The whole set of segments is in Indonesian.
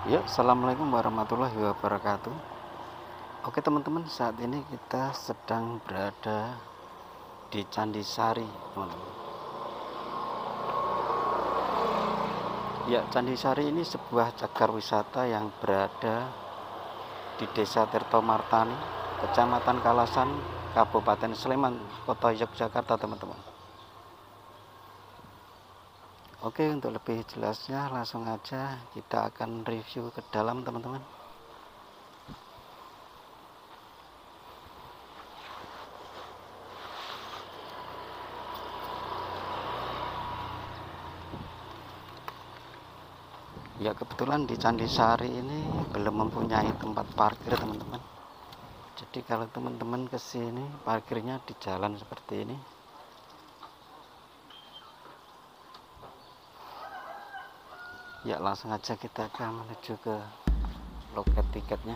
Ya, assalamualaikum warahmatullahi wabarakatuh. Oke teman-teman, saat ini kita sedang berada di Candi Sari, teman-teman. Ya, Candi Sari ini sebuah cagar wisata yang berada di Desa Tirtomartani, Kecamatan Kalasan, Kabupaten Sleman, Kota Yogyakarta, teman-teman. Oke, untuk lebih jelasnya langsung aja kita akan review ke dalam, teman-teman. Ya, kebetulan di Candi Sari ini belum mempunyai tempat parkir, teman-teman. Jadi kalau teman-teman kesini parkirnya di jalan seperti ini. Ya, langsung aja kita akan menuju ke loket tiketnya.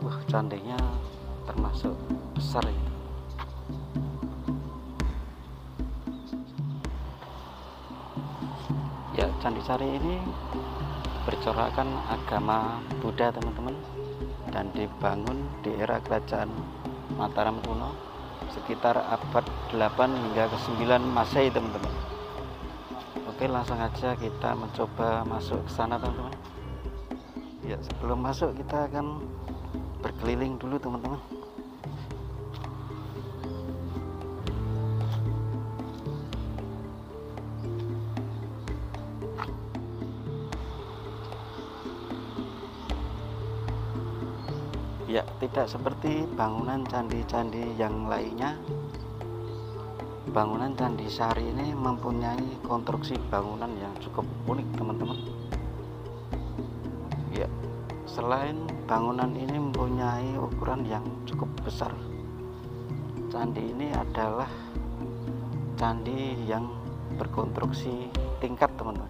Wah, candinya termasuk besar ya. Ya, Candi Sari ini bercorakkan agama Buddha, teman-teman, dan dibangun di era kerajaan Mataram kuno sekitar abad 8 hingga ke 9 Masehi, teman-teman. Oke, langsung aja kita mencoba masuk ke sana, teman-teman. Ya, sebelum masuk kita akan berkeliling dulu, teman-teman. Ya, tidak seperti bangunan candi-candi yang lainnya. Bangunan Candi Sari ini mempunyai konstruksi bangunan yang cukup unik, teman-teman. Ya, selain bangunan ini mempunyai ukuran yang cukup besar, candi ini adalah candi yang berkonstruksi tingkat, teman-teman.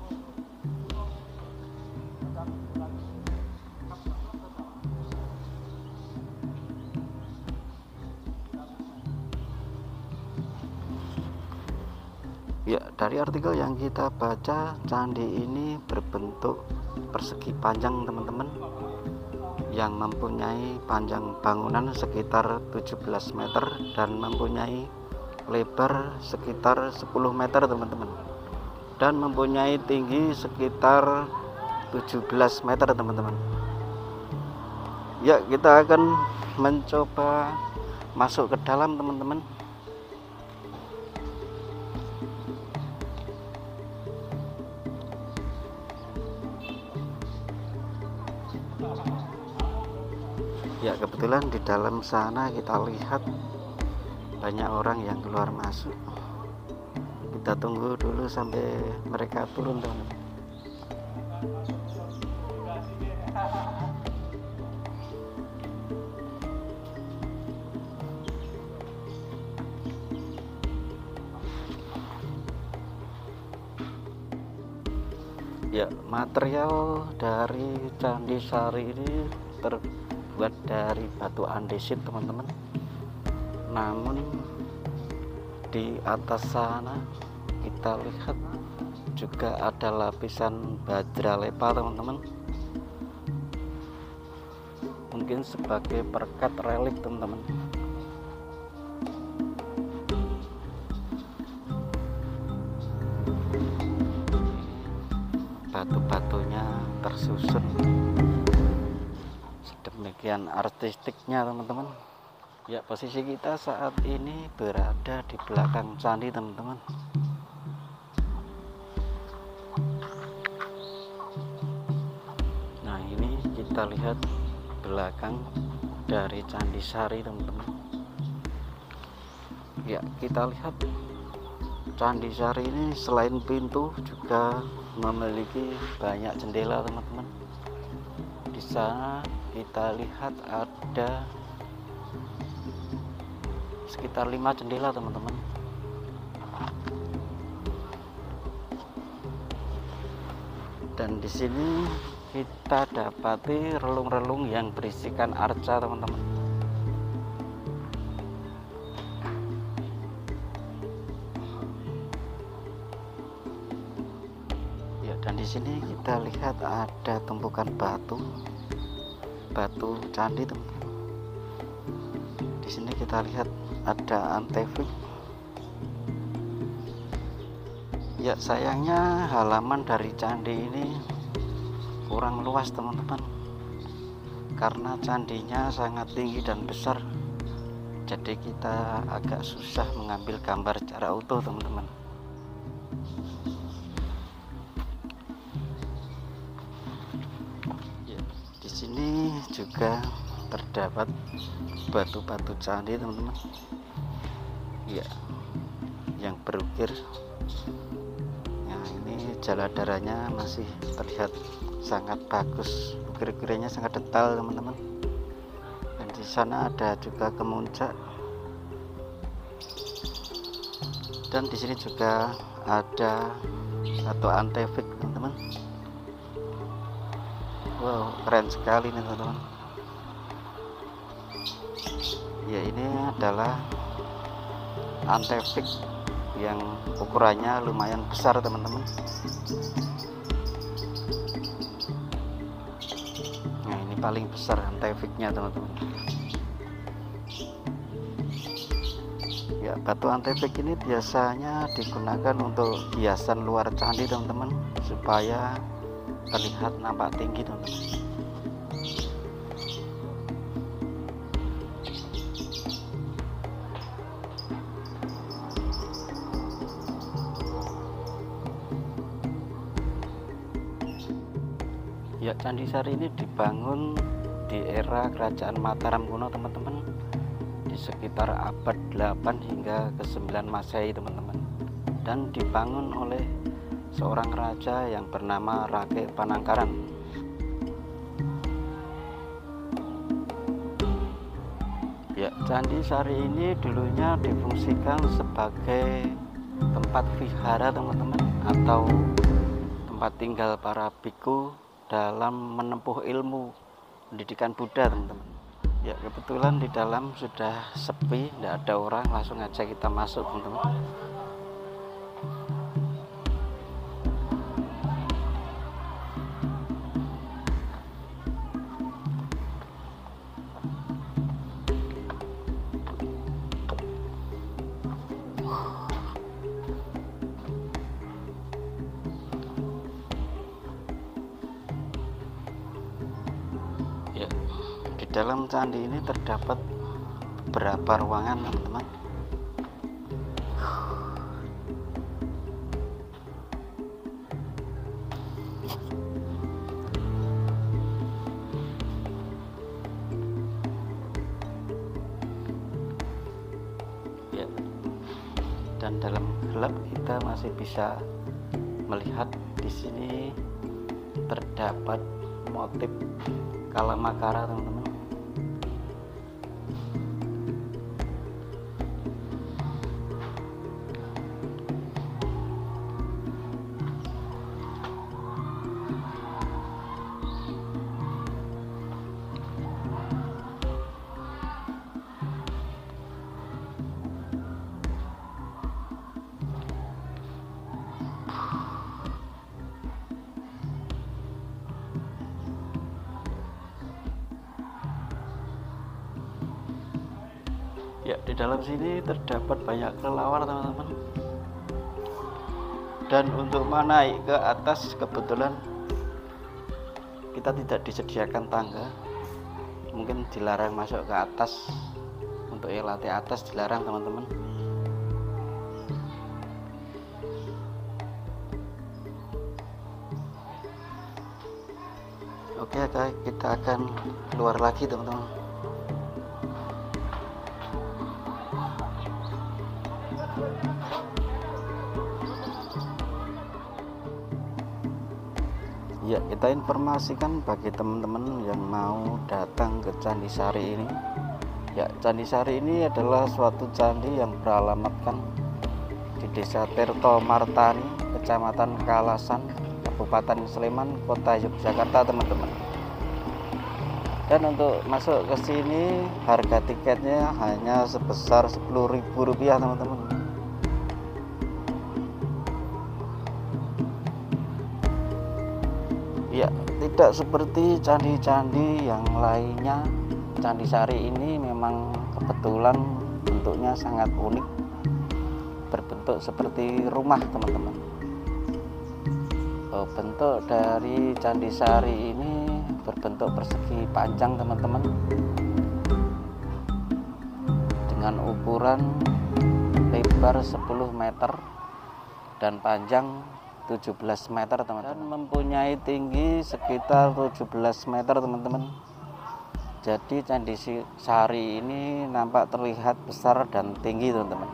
Ya, dari artikel yang kita baca, candi ini berbentuk persegi panjang, teman-teman, yang mempunyai panjang bangunan sekitar 17 meter dan mempunyai lebar sekitar 10 meter, teman-teman, dan mempunyai tinggi sekitar 17 meter, teman-teman. Ya, kita akan mencoba masuk ke dalam, teman-teman. Ya, kebetulan di dalam sana kita lihat banyak orang yang keluar masuk. Kita tunggu dulu sampai mereka turun, teman-teman. Ya, material dari Candi Sari ini terbuat dari batu andesit, teman-teman. Namun di atas sana kita lihat juga ada lapisan bajra lepa, teman-teman. Mungkin sebagai perekat relik, teman-teman. Batu-batunya tersusun sedemikian artistiknya, teman-teman. Ya, posisi kita saat ini berada di belakang candi, teman-teman. Nah, ini kita lihat belakang dari Candi Sari, teman-teman. Ya, kita lihat Candi Sari ini selain pintu juga memiliki banyak jendela, teman-teman. Di sana kita lihat ada sekitar 5 jendela, teman-teman. Dan di sini kita dapati relung-relung yang berisikan arca, teman-teman. Dan di sini kita lihat ada tumpukan batu candi teman-teman. Di sini kita lihat ada antefik. Ya sayangnya halaman dari candi ini kurang luas teman-teman, karena candinya sangat tinggi dan besar, jadi kita agak susah mengambil gambar secara utuh teman-teman. Ya, di sini juga terdapat batu-batu candi teman-teman, ya, yang berukir. Nah ini jala darahnya masih terlihat sangat bagus, ukir-ukirannya sangat detail teman-teman. Dan di sana ada juga kemuncak. Dan di sini juga ada satu antefik teman-teman. Wow, keren sekali nih teman-teman. Ya ini adalah antefik yang ukurannya lumayan besar teman-teman. Nah ini paling besar antefiknya teman-teman. Ya batu antefik ini biasanya digunakan untuk hiasan luar candi teman-teman, supaya terlihat nampak tinggi teman-teman. Ya Candi Sari ini dibangun di era Kerajaan Mataram kuno teman-teman, di sekitar abad 8 hingga ke-9 Masehi teman-teman, dan dibangun oleh seorang raja yang bernama Rake Panangkaran. Ya Candi Sari ini dulunya difungsikan sebagai tempat vihara teman-teman, atau tempat tinggal para biku dalam menempuh ilmu pendidikan Buddha teman-teman. Ya kebetulan di dalam sudah sepi, tidak ada orang, langsung aja kita masuk teman-teman. Ya, di dalam candi ini terdapat beberapa ruangan teman-teman. Ya, dan dalam gelap kita masih bisa melihat di sini terdapat motif Kalamakara teman-teman. Ya di dalam sini terdapat banyak kelelawar teman-teman. Dan untuk menaik ke atas kebetulan kita tidak disediakan tangga, mungkin dilarang masuk ke atas. Untuk yang lantai atas dilarang teman-teman. Oke, kita akan keluar lagi teman-teman. Ya, kita informasikan bagi teman-teman yang mau datang ke Candi Sari ini. Ya, Candi Sari ini adalah suatu candi yang beralamatkan di Desa Tirto Martani, Kecamatan Kalasan, Kabupaten Sleman, Kota Yogyakarta, teman-teman. Dan untuk masuk ke sini harga tiketnya hanya sebesar Rp10.000, teman-teman. Ya, tidak seperti candi-candi yang lainnya. Candi Sari ini memang kebetulan bentuknya sangat unik, berbentuk seperti rumah teman-teman. Bentuk dari Candi Sari ini berbentuk persegi panjang teman-teman, dengan ukuran lebar 10 meter dan panjang 17 meter teman-teman, dan mempunyai tinggi sekitar 17 meter teman-teman. Jadi Candi Sari ini nampak terlihat besar dan tinggi teman-teman.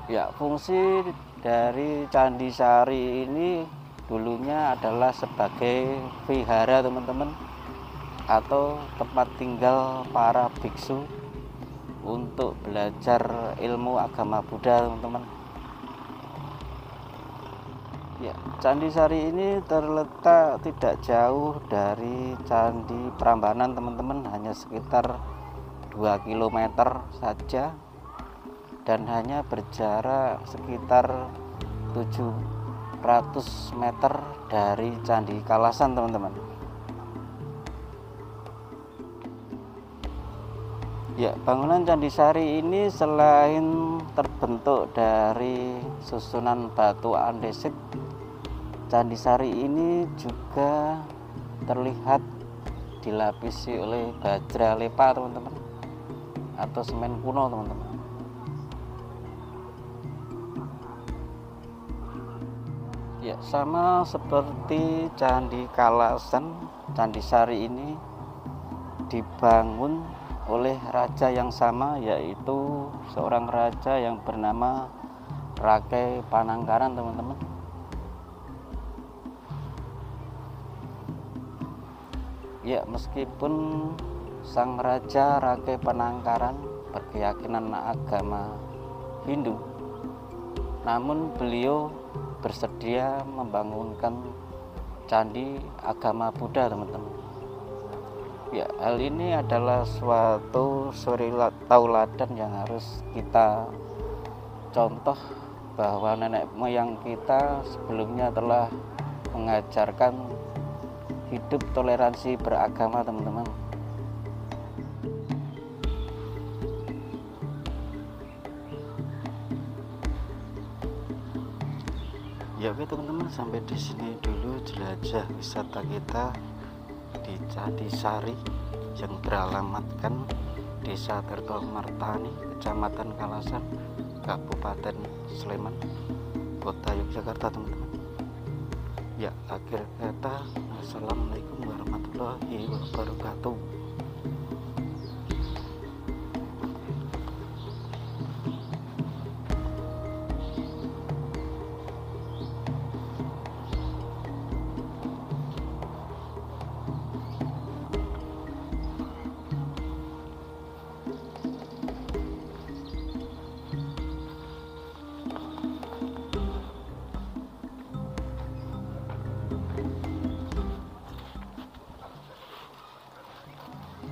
Ya, fungsi dari Candi Sari ini dulunya adalah sebagai vihara teman-teman, atau tempat tinggal para biksu untuk belajar ilmu agama Buddha teman-teman. Ya, Candi Sari ini terletak tidak jauh dari Candi Prambanan teman-teman, hanya sekitar 2 km saja, dan hanya berjarak sekitar 700 meter dari Candi Kalasan teman-teman. Ya, bangunan Candi Sari ini selain terbentuk dari susunan batu andesit, Candi Sari ini juga terlihat dilapisi oleh bajra lepa teman-teman, atau semen kuno teman-teman. Ya, sama seperti Candi Kalasan, Candi Sari ini dibangun oleh raja yang sama, yaitu seorang raja yang bernama Rakai Panangkaran teman-teman. Ya, meskipun sang raja Rakai Panangkaran berkeyakinan agama Hindu, namun beliau bersedia membangunkan candi agama Buddha teman-teman. Ya, hal ini adalah suatu suri tauladan yang harus kita contoh, bahwa nenek moyang kita sebelumnya telah mengajarkan hidup toleransi beragama teman-teman. Ya, oke teman-teman, sampai di sini dulu jelajah wisata kita di Candi Sari yang beralamatkan Desa Tirto Martani, Kecamatan Kalasan, Kabupaten Sleman, Kota Yogyakarta teman-teman. Ya, akhir kata, assalamualaikum warahmatullahi wabarakatuh.